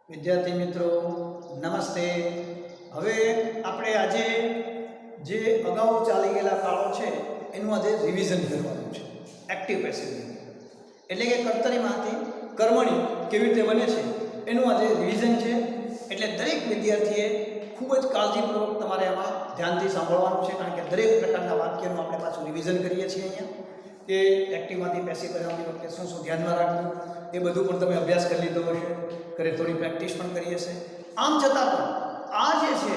વિદ્યાર્થી મિત્રો નમસ્તે. હવે આપણે આજે જે અગાઉ ચાલી ગયેલા કાળો છે એનું આજે રિવિઝન કરવાનું છે. એક્ટિવ પેસિવ એટલે કે કર્તરીમાંથી કર્મણી કેવી રીતે બને છે એનું આજે રિવિઝન છે. એટલે દરેક વિદ્યાર્થીએ ખૂબ જ કાળજીપૂર્વક તમારે આમાં ધ્યાનથી સાંભળવાનું છે, કારણ કે દરેક પ્રકારના વાક્યનું આપણે પાછું રિવિઝન કરીએ છીએ અહીંયા કે એક્ટિવમાંથી પેસિવ બનાવતી વખતે શું શું ધ્યાનમાં રાખવું એ બધું પણ તમે અભ્યાસ કરી લીધો હશે, ઘરે થોડી પ્રેક્ટિસ પણ કરી હશે. આમ છતાં પણ આ જે છે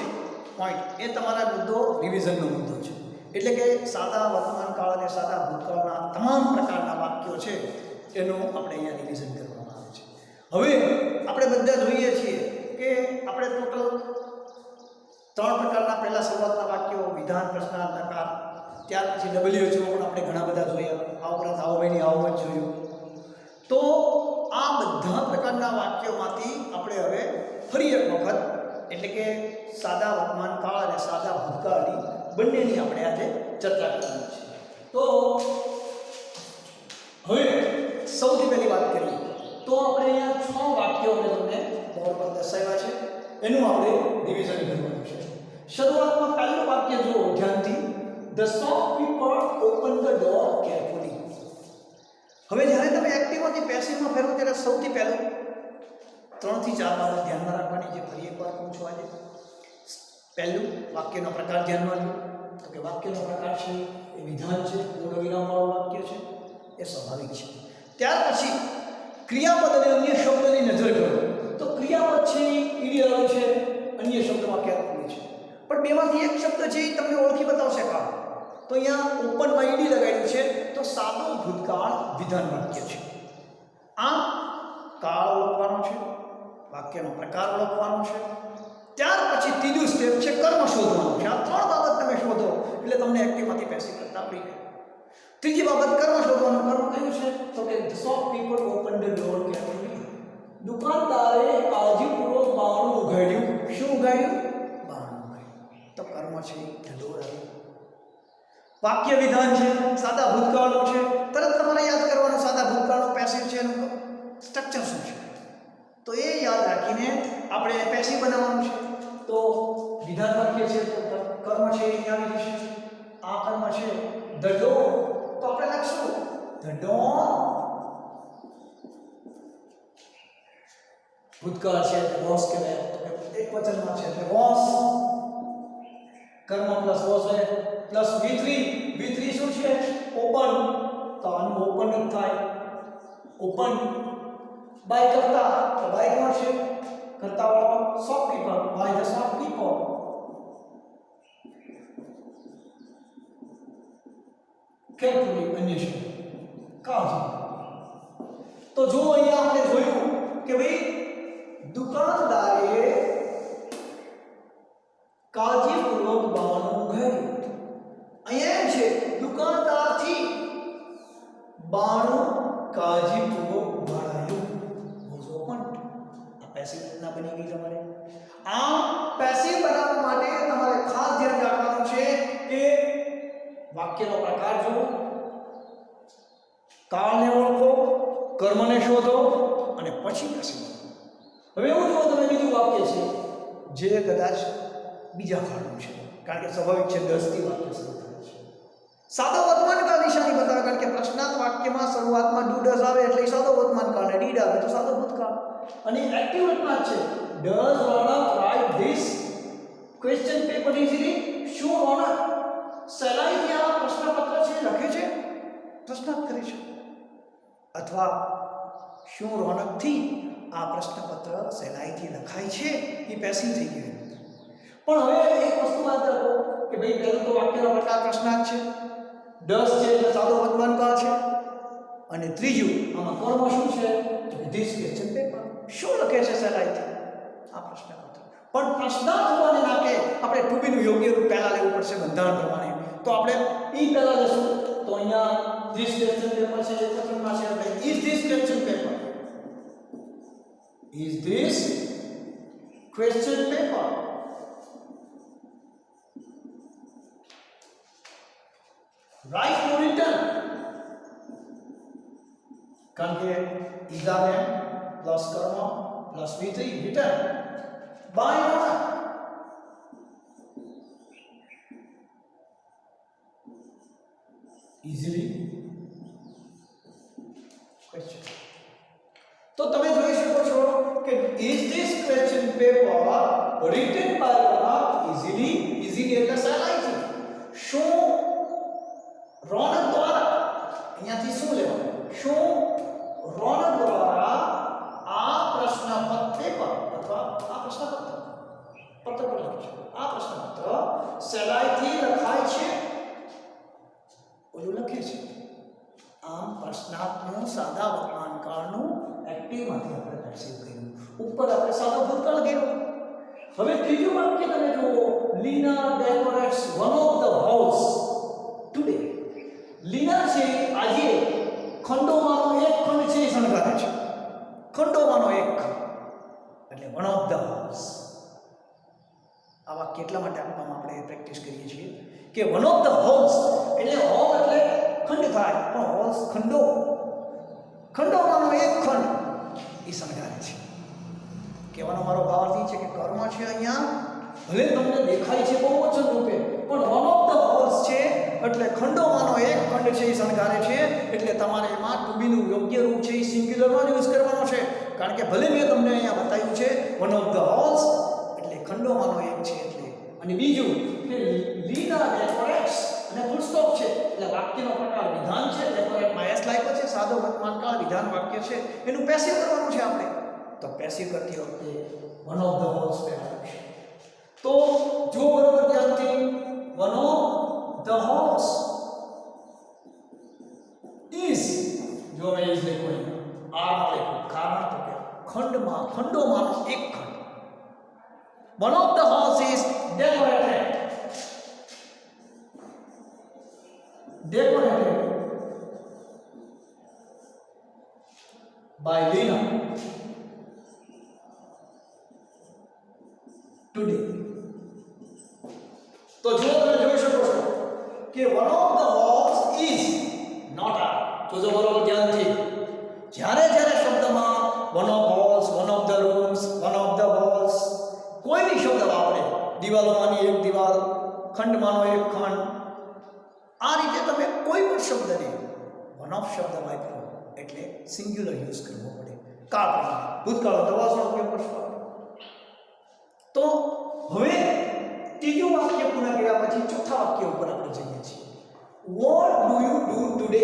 પોઈન્ટ એ તમારા મુદ્દો રિવિઝનનો મુદ્દો છે. એટલે કે સાદા વર્તમાનકાળ અને સાદા ભૂતકાળના તમામ પ્રકારના વાક્યો છે એનું આપણે અહીંયા રિવિઝન કરવામાં આવે છે. હવે આપણે બધા જોઈએ છીએ કે આપણે ટોટલ 3 પ્રકારના પહેલા શરૂઆતના વાક્યો વિધાન, પ્રશ્નાર્થ, નકાર, ત્યાર પછી WHO પણ આપણે ઘણા બધા જોયા. આ ઉપરાંત આવવાની આવત જોયું. તો આ બધા પ્રકારના વાક્યોમાંથી આપણે હવે ફરી એક વખત એટલે કે સાદા વર્તમાન કાળ અને સાદા ભૂતકાળની બંનેની આપણે આજે ચર્ચા કરવાની છે. તો હવે સૌથી પહેલી વાત કરીએ તો આપણે અહીંયા 6 વાક્યો મેં તમને બોર્ડ પર દર્શાવ્યા છે, એનું આપણે રિવિઝન કરવાનું છે. શરૂઆતમાં પહેલું વાક્ય જુઓ ધ્યાનથી. The shopkeeper opened the door carefully. હવે જ્યારે તમે એક્ટિવમાંથી પેસિવમાં ફેરવો ત્યારે સૌથી પહેલું 3 થી 4 બાબત ધ્યાનમાં રાખવાની છે. ફરી એકવાર કહું છું આજે. પહેલું વાક્યનો પ્રકાર ધ્યાનમાં લો તો કે વાક્યનો પ્રકાર છે એ વિધાન છે, પૂર્ણ વિરામવાળું વાક્ય છે, એ સ્વાભાવિક છે. ત્યાર પછી ક્રિયાપદ અને અન્ય શબ્દની નજર કરો તો ક્રિયાપદ છે ઈડી આવ્યું છે, અન્ય શબ્દમાં કેરફુલી છે, પણ બેમાંથી એક શબ્દ છે એ તમને ઓળખી બતાવશે કાળ. તો અહીંયા ઓપનમાં ઈડી લગાવ્યું છે તો સાદો ભૂતકાળ વિધાન વાક્ય છે. આ કાળ ઓળખવાનો છે, વાક્યનો પ્રકાર ઓળખવાનો છે. ત્યાર પછી ત્રીજું સ્ટેપ છે કર્મ શોધવાનું છે. આ 3 બાબત તમે શોધો એટલે તમને એક્ટિવમાંથી પેસિવ કરતા આવડી જાય. ત્રીજી બાબત કર્મ શોધવાનું. કર્મ કયું છે તો કે the shopkeeper opened the door carefully. દુકાનદારે કાળજીપૂર્વક બારણું ઉઘાડ્યું. શું ઉઘાડ્યું? બારણું ઉઘાડ્યું. તો કર્મ છે the door આવ્યું. વાક્ય વિધાન છે, સાદા ભૂતકાળનું છે. તરત તમારે યાદ કરવાનું સાદા ભૂતકાળનું પેસિવ છે એનું સ્ટ્રક્ચર શું છે. તો એ યાદ રાખીને આપણે પેસિવ બનાવવાનું છે. તો વિધાન વાક્ય છે તો કર્મ છે એ આવી જશે. આ કર્મ છે the door, તો આપણે લખશું the door. ભૂતકાળ છે એટલે વોસ કહેવાય, એક વચનમાં છે એટલે વોસ. કર્મ પ્લસ વોસ છે પ્લસ V3. V3 શું છે? ઓપન. તો આનું ઓપન જ થાય. ઓપન બાય કરતા તો બાય કોણ છે? કરતા વાળો shopkeeper. By the shopkeeper. Carefully અન્ય છે કાળજી. તો જો અહીંયા આપણે જોયું કે ભાઈ દુકાનદારે કાળજીપૂર્વક બારણું ઉઘાડ્યું. અહીંયા એમ છે દુકાનદારથી બારણું કાળજીપૂર્વક ઉઘાડાયું. ઓપન. આ પેસિવ ના બની ગઈ તમારે. આમ પેસિવ બનાવવા માટે તમારે ખાસ ધ્યાન રાખવાનું છે કે વાક્યનો પ્રકાર જુઓ, કાળને ઓળખો, કર્મને શોધો અને પછી પેસિવ. હવે એવું જુઓ તમે બીજું વાક્ય છે જે કદાચ બીજા કાળનું છે, કારણ કે સ્વાભાવિક છે 10 થી વાક્ય શરૂ થાય છે. સાદો વર્તમાનકાળ નિશાની બતાવે, કારણ કે પ્રશ્નાર્થ વાક્યમાં શરૂઆતમાં ડુ ડઝ આવે એટલે સાદો વર્તમાનકાળ, અને ડીડ આવે તો સાદો ભૂતકાળ. અને એક્ટિવ વર્તમાન છે. Does Ronak write this question paper easily? શું રોનક સહેલાઈથી આ પ્રશ્નપત્ર છે લખે છે, પ્રશ્નાર્થ કરે છે. અથવા શું રોનકથી આ પ્રશ્નપત્ર સહેલાઈથી લખાય છે, એ પેસિવ થઈ ગયું. પણ હવે એક વસ્તુ યાદ રાખો કે ભાઈ પહેલું તો વાક્યનો પ્રકાર પ્રશ્નાર્થ છે, 10 છે એટલે સાદો વર્તમાનકાળ છે, અને ત્રીજું આમાં કર્મ શું છે? This question paper. શું લખે છે સહેલાઈથી? આ પ્રશ્નપત્ર. પણ પ્રશ્નાર્થ હોવાને નાતે આપણે ટુ બી નું યોગ્ય રૂપ પહેલા લેવું પડશે બંધારણ પ્રમાણે. તો આપણે ઈ પહેલા લેશું. તો અહીંયા ધીસ ક્વેશ્ચન પેપર છે એક વચનમાં છે એટલે is this question paper. Is this question paper? Write or written? કારણ કે is are પ્લસ કર્મ plus V3 written by Nota. Easily question. તો તમે જોઈ શકો છો કે is this question paper written by Nota easily એટલે સહેલાઈથી શું રોનક દ્વારા અહીંયાથી શું લેવાનું શું રોનક દ્વારા આ પ્રશ્નપત્ર પેપર અથવા આ પ્રશ્નપત્ર પત્ર પર લખ્યું છે આ પ્રશ્નપત્ર સહેલાઈથી લખાય છે ઓલું લખે છે આમ પ્રશ્નાર્થનું સાદા વર્તમાન કાળનું એક્ટિવમાંથી આપણે પેસિવ કર્યું ઉપર આપણે સાદા ભૂતકાળ કર્યું હવે ત્રીજું વાક્ય તમે જુઓ Leena decorates one of the house today Leena છે આજે ખંડોમાંનો એક ખંડ છે એ શણગારે છે ખંડોમાંનો એક ખંડ એટલે વન ઓફ ધ હાઉસ આ વાક્ય એટલા માટે આપવામાં આપણે પ્રેક્ટિસ કરીએ છીએ કે વન ઓફ ધ હાઉસ એટલે હોલ એટલે ખંડ થાય પણ હોલ્સ ખંડોમાંનો એક ખંડ એ શણગારે છે કહેવાનો મારો ભાવાર્થ એ છે કે કર્મ છે અહીંયા ભલે તમને દેખાય છે બહુવચન રૂપે પણ વન ઓફ ધ હાઉસ છે એટલે ખંડોમાંનો એક ખંડ છે એ શણગારે છે એટલે તમારે એમાં ટુ બીનું યોગ્ય રૂપ છે એ સિંગ્યુલરમાં યુઝ કરવાનો છે કારણ કે ભલે મેં તમને અહીંયા બતાવ્યું છે વન ઓફ ધ હાઉસ એટલે ખંડોમાંનો એક છે એટલે અને બીજું કે લીના ડેકોરેટ્સ અને ફૂલ સ્ટોપ છે એટલે વાક્યનો પ્રકાર વિધાન છે ડેકોરેટમાં એસ લાગ્યો છે સાદો વર્તમાનકાળ વિધાન વાક્ય છે એનું પેસિવ કરવાનું છે આપણે તો પેસિવ કરતી વખતે વન ઓફ ધ હાઉસ પહેલા લખશે તો જો બરોબર ધ્યાનથી one of the house is જો મેં ઇઝ લખ્યું આ લખ્યું કારણ તો કે ખંડોમાંનો એક ખંડ one of the house is decorated by Lina today. તો જો તમે જોઈ શકો છો કે one of the halls is not a તો જો બરોબર ધ્યાનથી જ્યારે શબ્દમાં one of halls one of the rooms one of the walls કોઈ બી શબ્દ વાપરે દિવાલોમાંની એક દિવાલ ખંડમાંનો એક ખંડ આ રીતે તમે કોઈ પણ શબ્દને વન ઓફ શબ્દ વાપરો એટલે સિંગ્યુલર યુઝ કરવો પડે કાળ ભૂતકાળ દવાસનો ઉપયોગ કરશો તો હવે ત્રીજું વાક્ય પૂર્ણ કર્યા પછી ચોથા વાક્ય ઉપર આપણે જઈએ છીએ what do you do today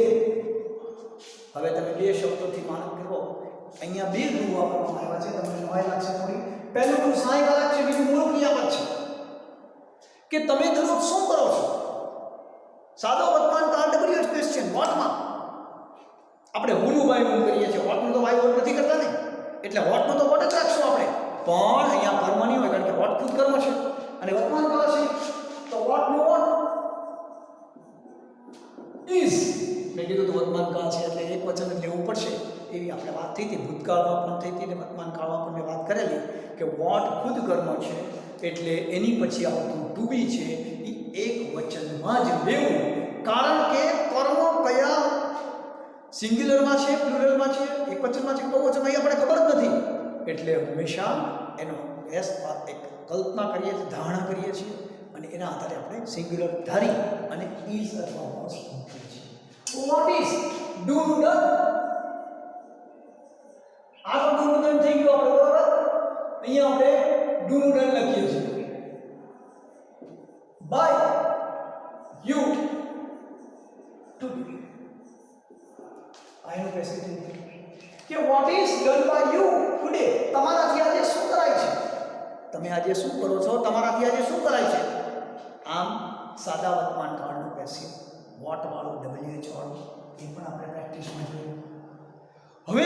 હવે તમે બે શબ્દોથી માનક કરો અહીંયા બે ડુ વાપરવામાં આવ્યા છે તમને નવાઈ લાગશે થોડી પહેલું ડુ સહાયક છે બીજું મૂળ ક્રિયાપદ છે કે તમે દરરોજ શું કરો છો સાદો વર્તમાન કાળ ડબલ્યુએચ ક્વેશ્ચન વોટમાં આપણે હુનું બાય હુન કરીએ છીએ વોટનું તો બાય વોટ નથી કરતા ને એટલે વોટનું તો વોટ જ રાખશું આપણે પણ અહીંયા કર્મ નહીં હોય કારણ કે વોટ ખુદ કર્મ છે અને વર્તમાન કાળ છે તો વોટનું વોટ ઇઝ મેં કીધું તો વર્તમાન કાળ છે એટલે એક વચન જ લેવું પડશે એવી આપણે વાત થઈ હતી ભૂતકાળમાં પણ થઈ હતી અને વર્તમાન કાળમાં પણ મેં વાત કરેલી કે વોટ ખુદ કર્મ છે એટલે એની પછી આવતું ટુ બી છે એ એક વચનમાં જ લેવું કારણ કે કર્મ કયા સિંગ્યુલરમાં છે પ્લુરલમાં છે એક વચનમાં છે બહુવચનમાં એ આપણે ખબર જ નથી એટલે હંમેશા એનો એસ એક કલ્પના કરીએ છીએ ધારણા કરીએ છીએ અને એના આધારે આપણે સિંગ્યુલર ધારી અને ઇઝ અથવા વોઝ મૂકીએ છીએ વોટ ઇઝ ડુ ડન આ તો ડુ ડન થઈ ગયું આપણે બરાબર અહીંયા આપણે ડુ ડન લખીએ છીએ બાય યુ ટુડે આનું પેસિવ કે what is done by you today તમારાથી આજે શું કરાય છે તમે આજે શું કરો છો તમારાથી આજે શું કરાય છે આમ સાદા વર્તમાન કાળનું પેસિવ વોટ વાળું ડબલ્યુએચ વાળું એ પણ આપણે પ્રેક્ટિસમાં જોયું હવે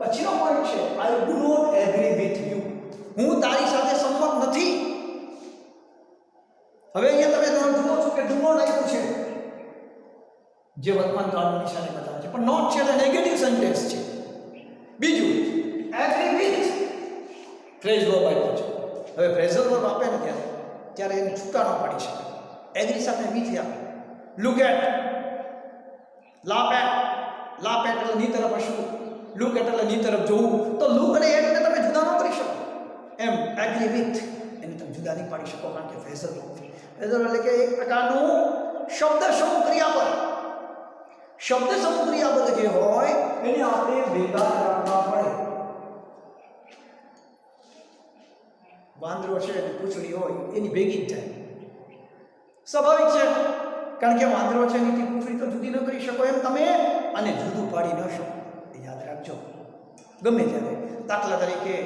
પછીનો પોઈન્ટ છે I do not agree with you હું તારી સાથે સંમત નથી હવે અહીંયા તમે જુઓ છો કે ડુ નોટ આપ્યું છે જે વર્તમાન કાળનું નિશાની બતાવે છે પણ નોટ છે એટલે નેગેટિવ સેન્ટેન્સ છે બીજું એગ્રી વિથ ફ્રેઝ વર્બ આપ્યો છે હવે ફ્રેઝલ વર્બ આપે ને ત્યારે એને છૂટા ન પાડી શકે એગ્રી સાથે વિથ આપે લુક એટ લાપ એટ એટલે ની તરફ હસવું લુક એટલે ની તરફ જોવું, તો લુક અને એટ ને તમે જુદા ન કરી શકો. એમ એગ્રી વિથ એને તમે જુદા નહીં પાડી શકો, કારણ કે ફ્રેઝલ એટલે કે એક પ્રકારનું શબ્દ સમૂહ ક્રિયાપદ. શબ્દ સમૂહ ક્રિયાપદ જે હોય એને આપણે ભેગા રાખવા પડે. વાંદરો છે અને પૂંછડી હોય એની ભેગી જ થાય, સ્વાભાવિક છે, કારણ કે વાંદરો છે એની પૂંછડી તો જુદી ન કરી શકો એમ તમે, અને જુદું પાડી ન શકો. એ યાદ રાખજો ગમે ત્યારે. દાખલા તરીકે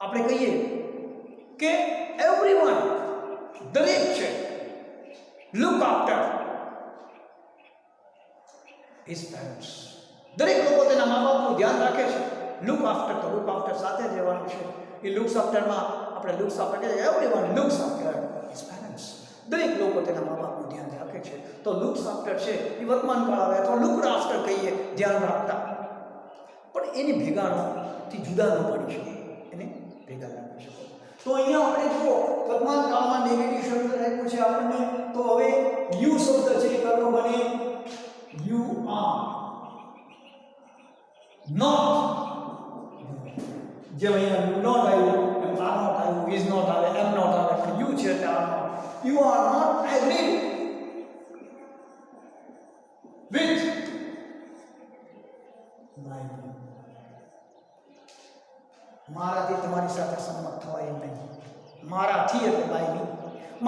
આપણે કહીએ કે એવરીવન, દરેક છે, લુક આફ્ટર હિઝ પેરેન્ટ્સ, દરેક લોકો તેના મા બાપનું ધ્યાન રાખે છે. લુક આફ્ટર તો લુક આફ્ટર સાથે જ રહેવાનું છે. એ લુક્સ આફ્ટરમાં આપણે લુક્સ આફ્ટર કહીએ, everyone looks after his parents, દરેક લોકો તેના મા બાપનું ધ્યાન રાખે છે. તો લુક્સ આફ્ટર છે એ વર્તમાન કાળ આવે, અથવા લુકડ આફ્ટર કહીએ, ધ્યાન રાખતા. પણ એની ભેગાથી જુદા ન પાડી શકે, એને ભેગા રાખી શકો. તો અહીંયા આપણે જુઓ વર્તમાન કાળમાં નેગેટિવ શબ્દ રાખ્યું છે આપણને, તો હવે યુ શબ્દ છે એ કરવો બને યુ આર નોટ. જેમ અહીંયા નોટ આવ્યું એમ આર નોટ આવ્યું, ઇઝ નોટ આવે, એમ નોટ આવે, પણ યુ છે એટલે are not. You are not agree with my, મારાથી તમારી સાથે સંમત થવાયું નહીં. મારાથી એટલે બાય નહીં,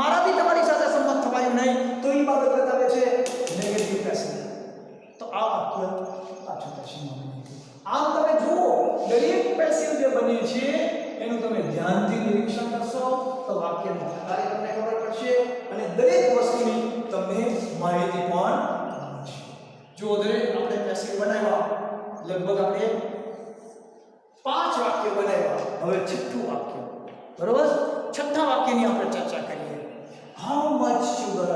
મારાથી તમારી સાથે સંમત થવાયું નહીં, તો એ બાબત બતાવે છે નેગેટિવ પેસિવ. તો આ વાક્ય પાછું પેસિવમાં બને છે. આમ તમે જુઓ દરેક પેસિવ જે બને છે એનું તમે ધ્યાનથી નિરીક્ષણ કરશો તો વાક્યનો પ્રકાર તમને ખબર પડશે, અને દરેક વસ્તુની તમને માહિતી પણ મળશે. જો દરેક આપણે પેસિવ બનાવ્યા, લગભગ આપણે 5 વાક્ય બનાવ્યા. હવે છઠ્ઠું વાક્ય, બરોબર, છઠ્ઠા વાક્યની આપણે ચર્ચા કરીએ. How much sugar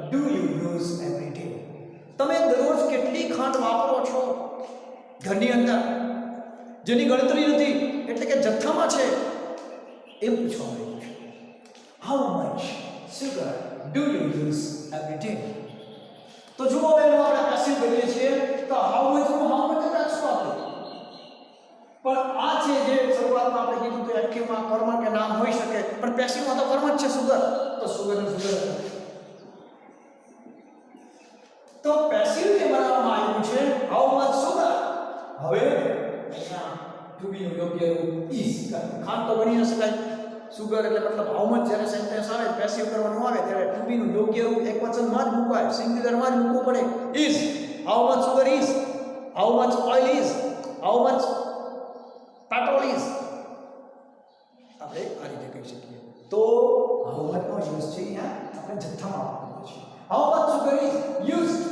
do you use every day? તમે દરરોજ કેટલી ખાંડ વાપરો છો ઘરની અંદર, જેની ગણતરી નથી, એટલે કે જથ્થામાં છે, એમ પૂછવા આવ્યું છે. How much sugar do you use every day? તો જુઓ એનો આપણે પેસિવ કરીએ છીએ, તો હાઉ મચ રાખશું આપણે. પણ આ છે જે શરૂઆતમાં આપણે કીધું કે એક્ટિવમાં કર્મ કે નામ હોઈ શકે, પણ પેસિવમાં તો કર્મ જ છે સુગર, તો સુગર ને સુગર. તો પેસિવ જે બનાવવામાં આવ્યું છે હાઉ મચ સુગર, હવે અહીંયા ટુ બી નું યોગ્ય રૂપ ઇઝ. ખાંડ તો બની ન શકાય, સુગર એટલે મતલબ હાઉ મચ જ્યારે સેન્ટેન્સ આવે પેસિવ કરવાનું આવે ત્યારે ટુ બી નું યોગ્ય રૂપ એકવચનમાં જ મૂકવાય, સિંગ્યુલરમાં જ મૂકવું પડે. Is, how much sugar is, how much oil is, how much petrol is, આપણે આ રીતે કહી શકીએ. તો હાઉ મચ નો યુઝ છે અહીંયા આપણે જથ્થામાં વાપરીએ છીએ. How much sugar is used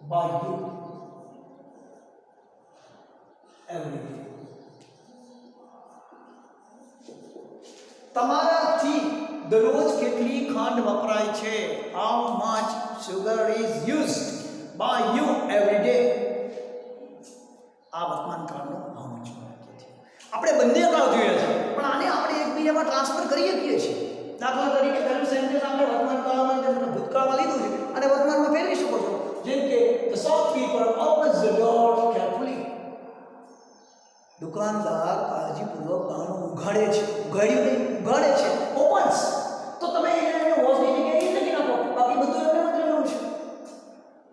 by you every day? તમારાથી દરરોજ કેટલી ખાંડ વપરાય છે? how much sugar is used by you every day? આ વર્તમાન કાળનો how much વાક્ય છે. આપણે બંને કાળ જોઈએ છે, પણ આને આપણે એકબીજામાં ટ્રાન્સફર કરી શકીએ છીએ. દાખલા તરીકે પહેલું સેન્ટેન્સ આપણે વર્તમાન કાળમાં કે ભૂતકાળમાં લીધું છે અને વર્તમાનમાં ફેરવી શકો છો. જેમ કે the shopkeeper opens the door carefully. દુકાનદાર કાળજીપૂર્વક બારણું ઉઘાડે છે, ઉઘાડ્યું નહીં, ઉઘાડે છે, opens. તો તમે એને વોઝ ની જગ્યાએ એ લખી નાખો, બાકી બધું એમને મત લેવાનું છે.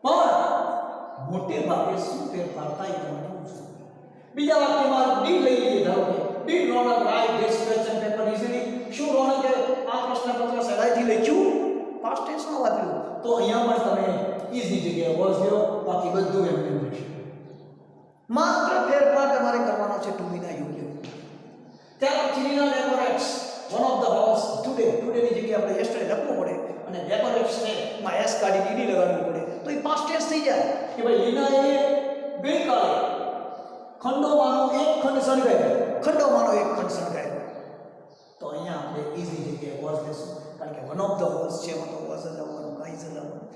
પણ મોટે ભાગે શું ફેરફાર થાય એ તમારે પૂછવું. બીજા વાક્યમાં ડી લઈ લઈએ, ધારો કે did Ronak write this question paper easily? શું રોનકે આ પ્રશ્નપત્ર સહેલાઈથી લખ્યું? પાસ્ટ ટેન્સમાં વાપર્યું. તો અહીંયા પણ તમે ઇઝ ની જગ્યાએ વોઝ લ્યો, બાકી બધું એમને રહેશે. માત્ર ફેરફાર તમારે કરવાનો છે ટુ બી ના યોગ્ય. ત્યાર પછીના decorates one of the house today, today ની જગ્યાએ આપણે યસ્ટરડે લખવું પડે, અને ડેકોરેટ્સ ને માં એસ કાઢી ડીડી લગાડવી પડે, તો એ પાસ્ટ ટેન્સ થઈ જાય કે ભાઈ લીનાએ ગઈકાલે ખંડોમાંનો એક ખંડ સળગાવ્યો, ખંડોમાંનો એક ખંડ સળગાવ્યો. તો અહીંયા આપણે ઇઝ ની જગ્યાએ વોઝ લેશું, કારણ કે વન ઓફ ધ હાઉસ છે, એમાં તો વોઝ લગાવવાનું, કાંઈ જ લગાવવાનું.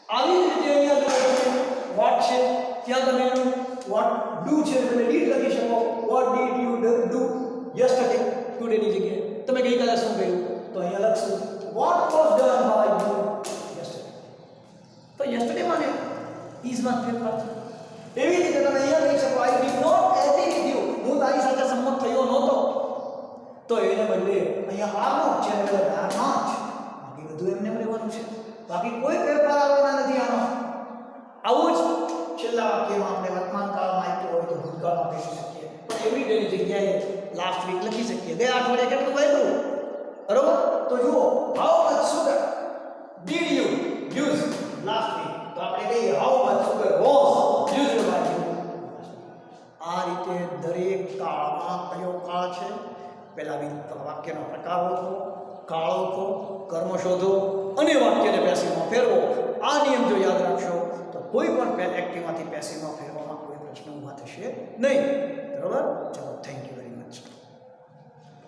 આવી જ રીતે અહીંયા વોટ છે, ત્યાં તમે એનું વોટ ડુ છે તમે ડીડ લખી શકો. What did you do yesterday, today ની જગ્યાએ તમે ગઈકાલે શું કર્યું, તો અહીંયા લખશું what was done by you yesterday. તો યસ્ટરડે માં ઇઝમાં ફેરફાર છે. એવી રીતે તમે અહીંયા કહી શકો I did not agree with you, હું તારી સાથે સંમત થયો નહોતો, તો એને બદલે અહીંયા આર નોટ છે એટલે આર નોટ, બાકી બધું એમને રહેવાનું છે, બાકી કોઈ ફેરફાર આવવાના નથી આમાં. આવું જ છેલ્લા વાક્યમાં આપણે વર્તમાન કાળમાં આપ્યું હોય તો ભૂતકાળમાં કહી શકીએ, પણ એવરીડેની જગ્યાએ લાસ્ટ વીક લખી શકીએ. ગયા અઠવાડિયે કેટલું વાપર્યું, બરોબર? તો જુઓ, how much sugar did you use last week, તો આપણે કહીએ how much sugar was used by you. આ રીતે દરેક કાળમાં કયો કાળ છે, પહેલા વાક્યનો પ્રકાર ઓળખો, કાળ ઓળખો, કર્મ શોધો અને વાક્યને પેસિવમાં ફેરવો. આ નિયમ જો યાદ રાખશો તો કોઈ પણ એક્ટિવમાંથી પેસિવમાં ફેરવામાં કોઈ પ્રશ્ન ઊભા થશે નહીં. બરોબર? ચલો, થેન્ક યુ.